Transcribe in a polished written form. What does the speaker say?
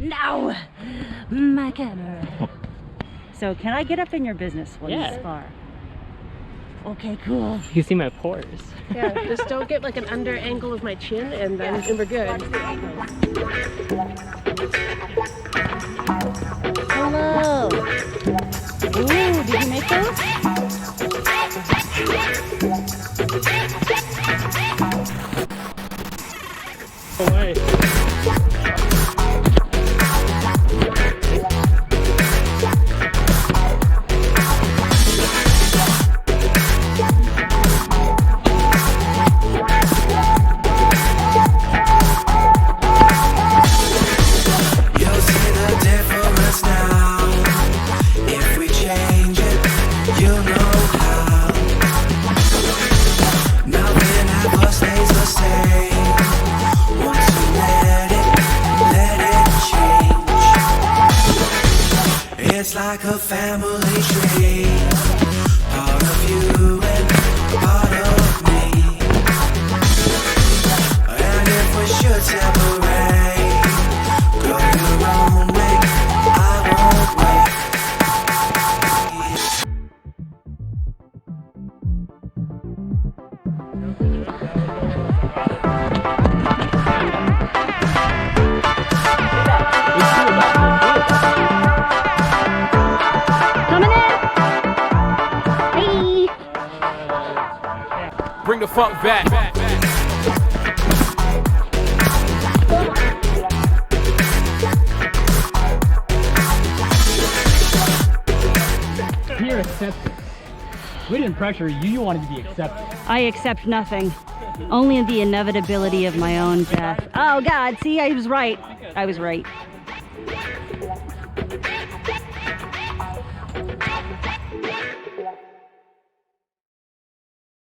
No! My camera. So can I get up in your business one Yeah. this far? Okay, cool. You can see my pores. Yeah, just don't get like an under angle of my chin and then we're good. Hello. Ooh, did you make those? Away. It's like a family tree, part of you and part of me. And if we should separate, go your own way, I won't wait. Bring the funk back. Peer acceptance. We didn't pressure you, you wanted to be accepted. I accept nothing. Only the inevitability of my own death. Oh God, see, I was right. I was right.